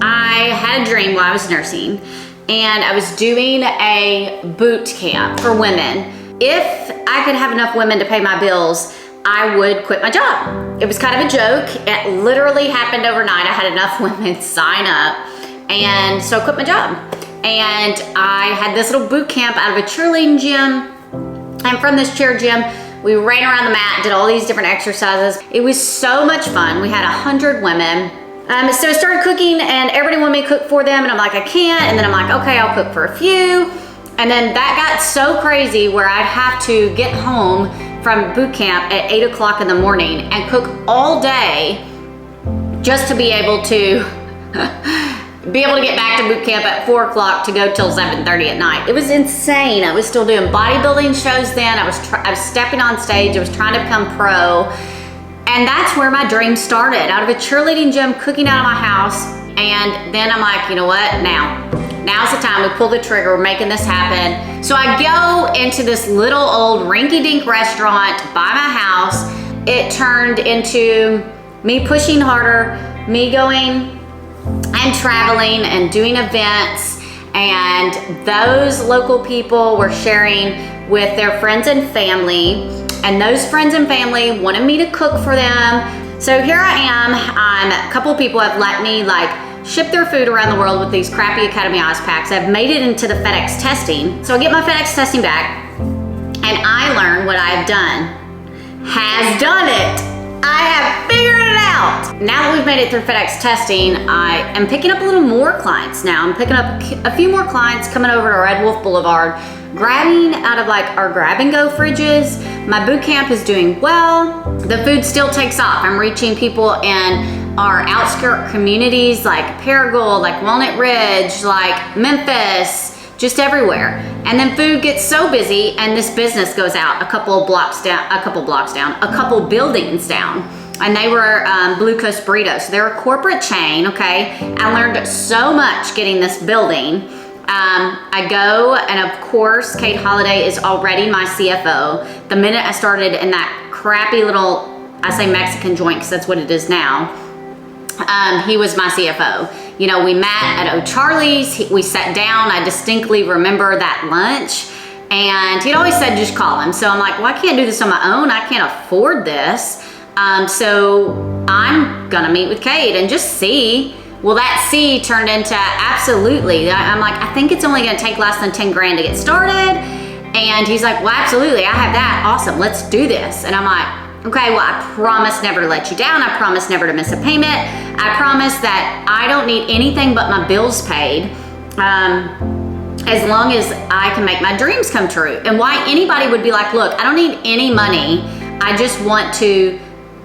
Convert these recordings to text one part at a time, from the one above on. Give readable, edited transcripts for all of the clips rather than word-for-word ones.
I had a dream while I was nursing, and I was doing a boot camp for women. If I could have enough women to pay my bills, I would quit my job. It was kind of a joke. It literally happened overnight. I had enough women sign up, and so I quit my job. And I had this little boot camp out of a cheerleading gym. And from this cheer gym, we ran around the mat, did all these different exercises. It was so much fun. We had 100 women. So I started cooking, and everybody wanted me to cook for them, and I'm like, I can't. And then I'm like, okay, I'll cook for a few. And then that got so crazy where I'd have to get home from boot camp at 8 o'clock in the morning and cook all day just to be able to get back to boot camp at 4 o'clock to go till 7:30 at night. It was insane. I was still doing bodybuilding shows then. I was stepping on stage. I was trying to become pro. And that's where my dream started, out of a cheerleading gym, cooking out of my house. And then I'm like, you know what, now's the time. We pull the trigger, we're making this happen. So I go into this little old rinky-dink restaurant by my house. It turned into me pushing harder, me going and traveling and doing events. And those local people were sharing with their friends and family. And those friends and family wanted me to cook for them. So here I am. A couple of people have let me ship their food around the world with these crappy Academy Ice packs. I've made it into the FedEx testing. So I get my FedEx testing back, and I learn what I've done. Has done it. I have figured it out. Now that we've made it through FedEx testing, I am picking up a little more clients now. I'm picking up a few more clients coming over to Red Wolf Boulevard, grabbing out of our grab and go fridges. My boot camp is doing well. The food still takes off. I'm reaching people in our outskirt communities like Paragould, like Walnut Ridge, like Memphis, just everywhere. And then food gets so busy, and this business goes out a couple buildings down. And they were Blue Coast Burritos. So they're a corporate chain, okay? I learned so much getting this building. I go, and of course, Kate Holliday is already my CFO. The minute I started in that crappy little, I say Mexican joint because that's what it is now, he was my CFO. You know, we met at O'Charlie's, we sat down. I distinctly remember that lunch, and he'd always said, just call him. So I'm like, well, I can't do this on my own. I can't afford this. So I'm gonna meet with Kate and just see. Well, that C turned into absolutely. I'm like, I think it's only gonna take less than 10 grand to get started. And he's like, well, absolutely, I have that. Awesome, let's do this. And I'm like, okay, well, I promise never to let you down. I promise never to miss a payment. I promise that I don't need anything but my bills paid, as long as I can make my dreams come true. And why anybody would be like, look, I don't need any money. I just want to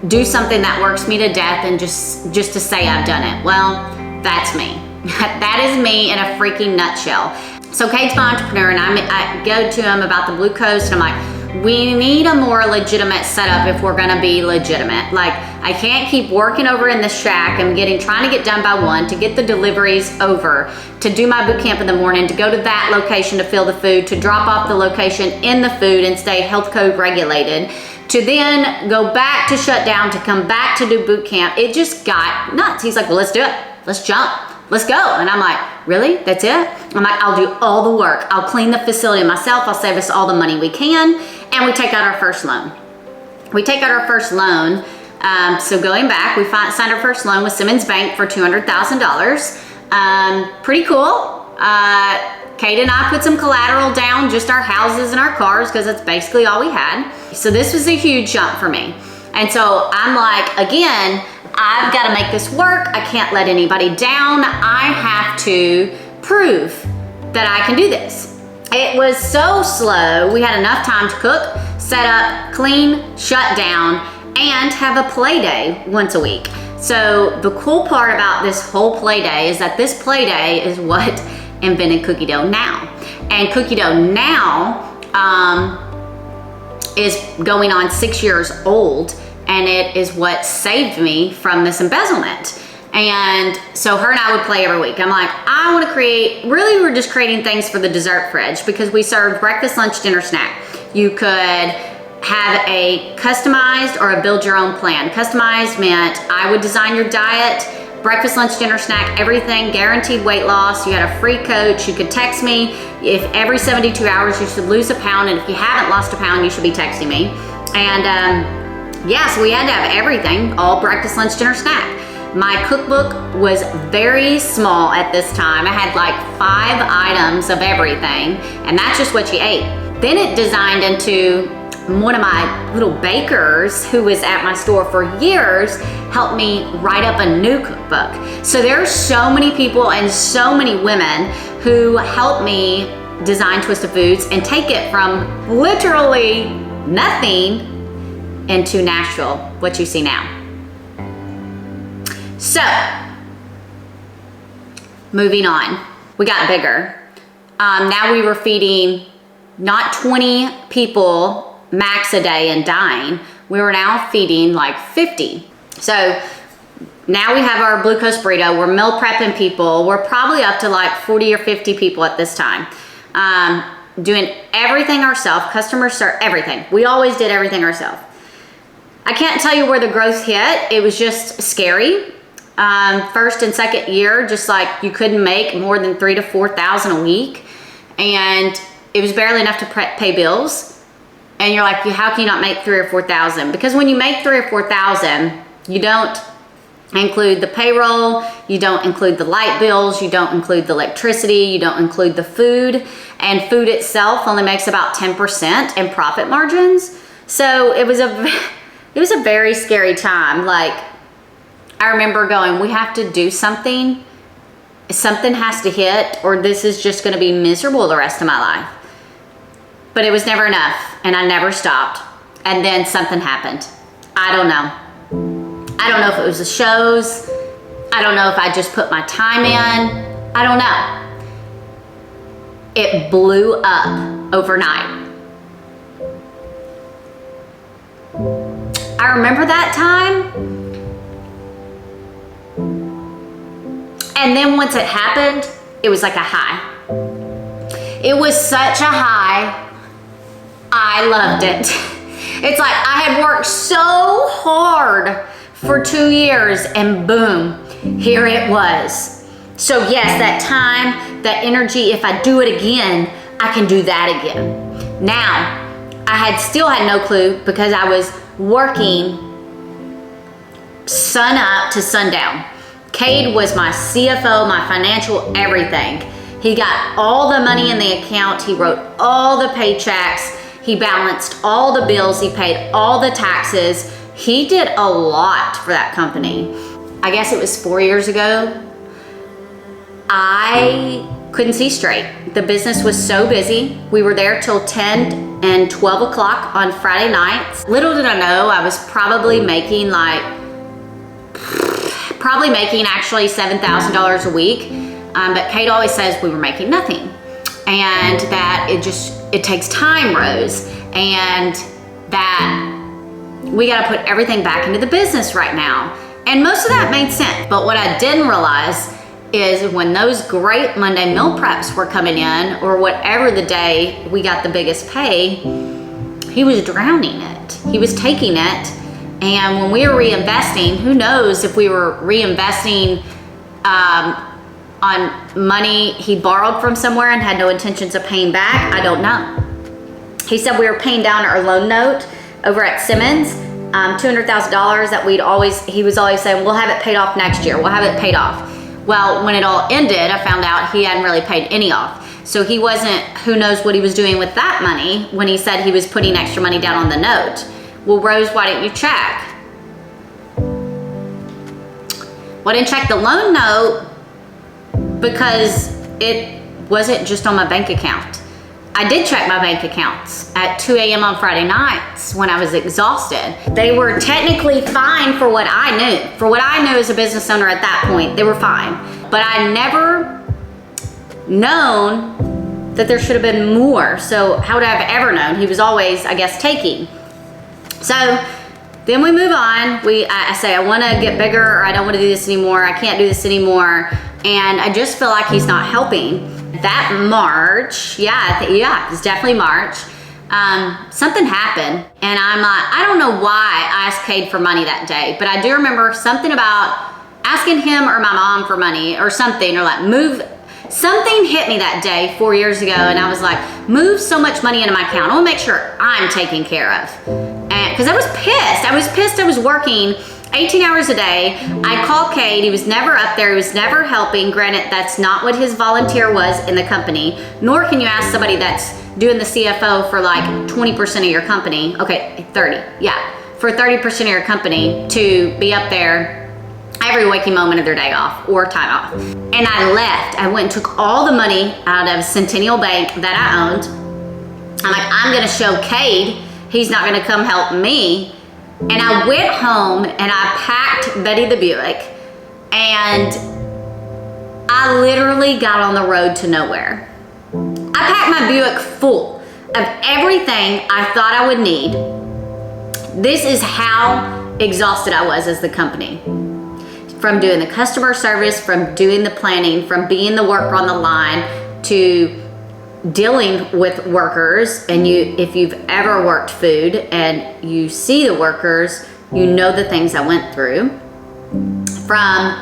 do something that works me to death, and just to say I've done it. Well, that's me. That is me in a freaking nutshell. So Kate's my entrepreneur, and I go to him about the Blue Coast, and I'm like, we need a more legitimate setup if we're gonna be legitimate. I can't keep working over in the shack and trying to get done by 1, to get the deliveries over, to do my boot camp in the morning, to go to that location to fill the food, to drop off the location in the food and stay health code regulated, to then go back to shut down, to come back to do boot camp. It just got nuts. He's like, well, let's do it. Let's jump. Let's go. And I'm like, really? That's it? I'm like, I'll do all the work. I'll clean the facility myself. I'll save us all the money we can. And we take out our first loan. So going back, we signed our first loan with Simmons Bank for $200,000. Pretty cool. Kate and I put some collateral down, just our houses and our cars, because that's basically all we had. So this was a huge jump for me. And so I'm like, again, I've got to make this work. I can't let anybody down. I have to prove that I can do this. It was so slow. We had enough time to cook, set up, clean, shut down, and have a play day once a week. So the cool part about this whole play day is that this play day is what invented Cookie Dough Now. And Cookie Dough Now is going on 6 years old, and it is what saved me from this embezzlement. And so her and I would play every week. I'm like, I want to create, really we're just creating things for the dessert fridge, because we served breakfast, lunch, dinner, snack. You could have a customized or a build your own plan. Customized meant I would design your diet. breakfast, lunch, dinner, snack, everything, guaranteed weight loss. You had a free coach. You could text me if every 72 hours you should lose a pound, and if you haven't lost a pound, you should be texting me. And yeah, so we had to have everything, all breakfast, lunch, dinner, snack. My cookbook was very small at this time. I had like 5 items of everything, and that's just what you ate. Then it designed into one of my little bakers who was at my store for years helped me write up a new cookbook. So there are so many people and so many women who helped me design Twisted Foods and take it from literally nothing into Nashville, what you see now. So, moving on, we got bigger. Now we were feeding not 20 people max a day and dying. We were now feeding like 50. So now we have our Blue Coast burrito. We're meal prepping people. We're probably up to like 40 or 50 people at this time. Doing everything ourselves, customer service, everything. We always did everything ourselves. I can't tell you where the growth hit. It was just scary. First and second year, just like you couldn't make more than $3,000 to $4,000 a week. And it was barely enough to pay bills. And you're like, how can you not make $3,000 or $4,000? Because when you make $3,000 or $4,000, you don't include the payroll, you don't include the light bills, you don't include the electricity, you don't include the food, and food itself only makes about 10% in profit margins. So it was a very scary time. Like, I remember going, we have to do something. Something has to hit, or this is just going to be miserable the rest of my life. But it was never enough, and I never stopped. And then something happened. I don't know. I don't know if it was the shows. I don't know if I just put my time in. I don't know. It blew up overnight. I remember that time. And then once it happened, it was like a high. It was such a high. I loved it. It's like I had worked so hard for 2 years, and boom, here it was. So yes, that time, that energy, if I do it again, I can do that again. Now, I still had no clue because I was working sun up to sundown. Cade was my CFO, my financial everything. He got all the money in the account. He wrote all the paychecks. He balanced all the bills. He paid all the taxes. He did a lot for that company. I guess it was 4 years ago. I couldn't see straight. The business was so busy. We were there till 10 and 12 o'clock on Friday nights. Little did I know, I was probably making actually $7,000 a week. But Kate always says we were making nothing. And that it takes time, Rose. And that we got to put everything back into the business right now. And most of that made sense. But what I didn't realize is when those great Monday meal preps were coming in, or whatever the day we got the biggest pay, he was drowning it. He was taking it. And when we were reinvesting, who knows if we were reinvesting on money he borrowed from somewhere and had no intentions of paying back. I don't know. He said we were paying down our loan note over at Simmons, $200,000 that he was always saying, we'll have it paid off next year. We'll have it paid off. Well, when it all ended, I found out he hadn't really paid any off. So he wasn't, who knows what he was doing with that money when he said he was putting extra money down on the note. Well, Rose, why didn't you check? Well, I didn't check the loan note because it wasn't just on my bank account. I did check my bank accounts at 2 a.m. on Friday nights when I was exhausted. They were technically fine for what I knew. For what I knew as a business owner at that point, they were fine. But I never known that there should have been more. So how would I have ever known? He was always, I guess, taking. So then we move on. I say, I want to get bigger, or I don't want to do this anymore. I can't do this anymore. And I just feel like he's not helping. That March, it's definitely March, something happened. And I'm like, I don't know why I asked Cade for money that day, but I do remember something about asking him or my mom for money or something, or like something hit me that day 4 years ago, and I was like, move so much money into my account. I want to make sure I'm taken care of. And because I was pissed. I was working 18 hours a day. I called Cade. He was never up there. He was never helping. Granted, that's not what his volunteer was in the company, nor can you ask somebody that's doing the CFO for like 20% of your company. Okay, 30, yeah. For 30% of your company to be up there every waking moment of their day off or time off. And I left. I went and took all the money out of Centennial Bank that I owned. I'm like, I'm gonna show Cade he's not gonna come help me. And I went home and I packed Betty the Buick, and I literally got on the road to nowhere. I packed my Buick full of everything I thought I would need. This is how exhausted I was as the company. From doing the customer service, from doing the planning, from being the worker on the line, to dealing with workers. And if you've ever worked food and you see the workers, you know the things I went through. From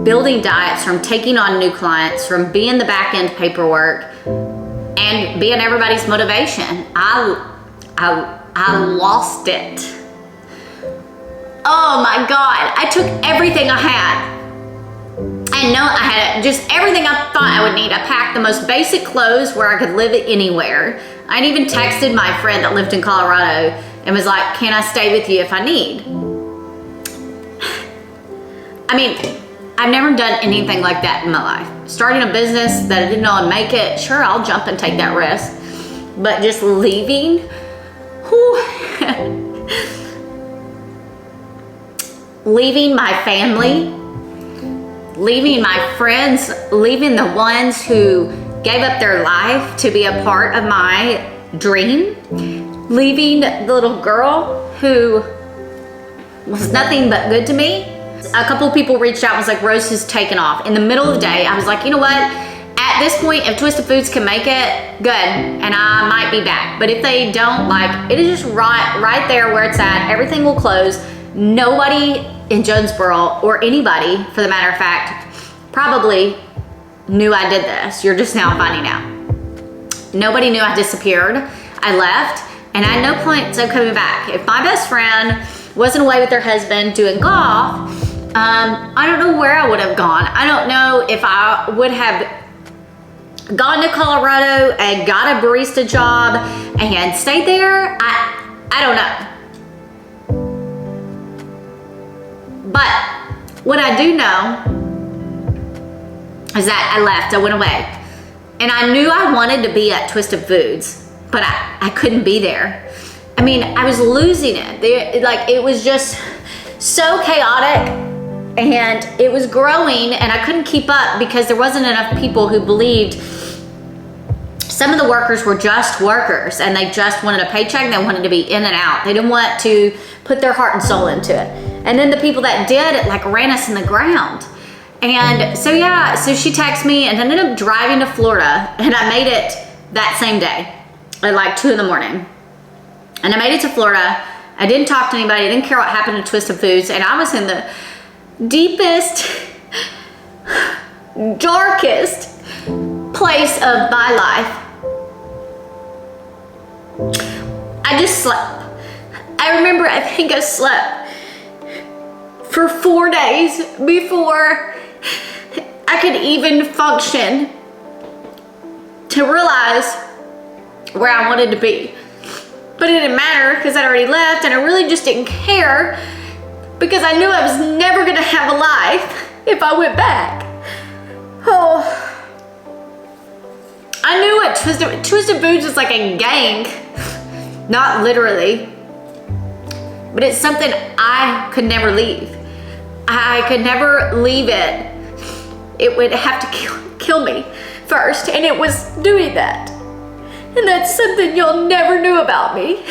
building diets, from taking on new clients, from being the back end paperwork, and being everybody's motivation. I lost it. Oh my God, I took everything I had. And no, I had just everything I thought I would need. I packed the most basic clothes where I could live anywhere. I even texted my friend that lived in Colorado and was like, can I stay with you if I need? I mean, I've never done anything like that in my life. Starting a business that I didn't know I'd make it, sure, I'll jump and take that risk. But just leaving, leaving my family, leaving my friends, leaving the ones who gave up their life to be a part of my dream, leaving the little girl who was nothing but good to me. A couple of people reached out and was like, Rose has taken off. In the middle of the day, I was like, you know what? At this point, if Twisted Foods can make it, good, and I might be back. But if they don't, like, it is just right there where it's at. Everything will close. Nobody in Jonesboro, or anybody for the matter of fact, probably knew I did this. You're just now finding out. Nobody knew I disappeared. I left, and I had no plans of coming back. If my best friend wasn't away with her husband doing golf, I don't know where I would have gone. I don't know if I would have gone to Colorado and got a barista job and stayed there. I don't know. But what I do know is that I left, I went away. And I knew I wanted to be at Twisted Foods, but I couldn't be there. I mean, I was losing it. It was just so chaotic, and it was growing, and I couldn't keep up because there wasn't enough people who believed. Some of the workers were just workers, and they just wanted a paycheck, and they wanted to be in and out. They didn't want to put their heart and soul into it. And then the people that did, it like ran us in the ground. And so yeah, so she texted me and ended up driving to Florida, and I made it that same day at like 2 in the morning. And I made it to Florida. I didn't talk to anybody. I didn't care what happened to Twisted Foods. And I was in the deepest, darkest place of my life. I just slept. I remember, I think I slept for 4 days before I could even function to realize where I wanted to be. But it didn't matter because I'd already left, and I really just didn't care because I knew I was never gonna have a life if I went back. Oh, I knew it. Twisted Foods is like a gang, not literally, but it's something I could never leave. I could never leave it. It would have to kill me first, and it was doing that. And that's something y'all never knew about me.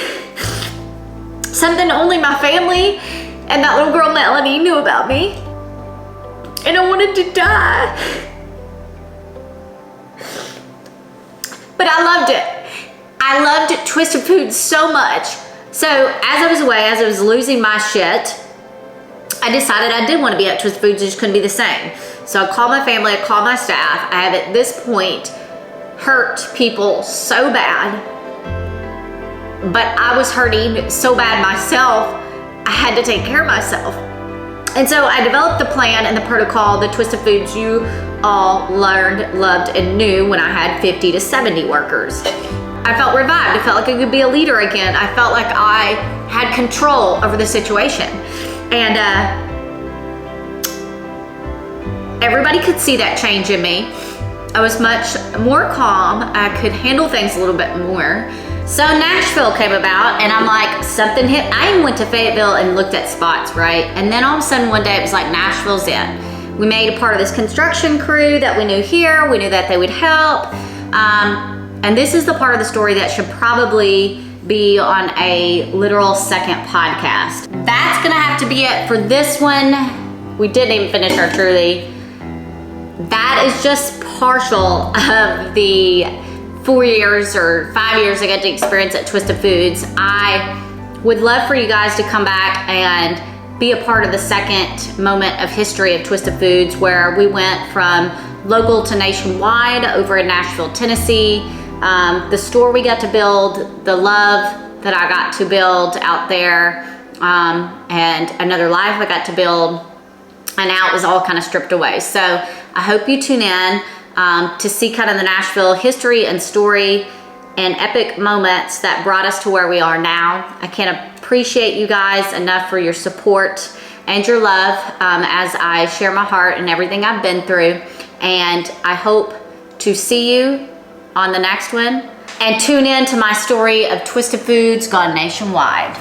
Something only my family and that little girl Melanie knew about me. And I wanted to die. But I loved it. I loved Twisted Foods so much. So as I was away, as I was losing my shit, I decided I did want to be at Twisted Foods, it just couldn't be the same. So I called my family, I called my staff. I have at this point hurt people so bad, but I was hurting so bad myself, I had to take care of myself. And so I developed the plan and the protocol, the Twisted Foods you all learned, loved, and knew when I had 50 to 70 workers. I felt revived. I felt like I could be a leader again. I felt like I had control over the situation. And everybody could see that change in me. I was much more calm. I could handle things a little bit more. So Nashville came about, and I'm like, something hit. I even went to Fayetteville and looked at spots, right? And then all of a sudden one day it was like, Nashville's it. We made a part of this construction crew that we knew here. We knew that they would help. And this is the part of the story that should probably be on a literal second podcast. That's gonna have to be it for this one. We didn't even finish our truly. That is just partial of the 4 years or 5 years I got to experience at Twisted Foods. I would love for you guys to come back and be a part of the second moment of history of Twisted Foods, where we went from local to nationwide over in Nashville, Tennessee. The store we got to build, the love that I got to build out there, and another life I got to build, and now it was all kind of stripped away. So I hope you tune in to see kind of the Nashville history and story and epic moments that brought us to where we are now. I can't appreciate you guys enough for your support and your love as I share my heart and everything I've been through. And I hope to see you on the next one. And tune in to my story of Twisted Foods gone nationwide.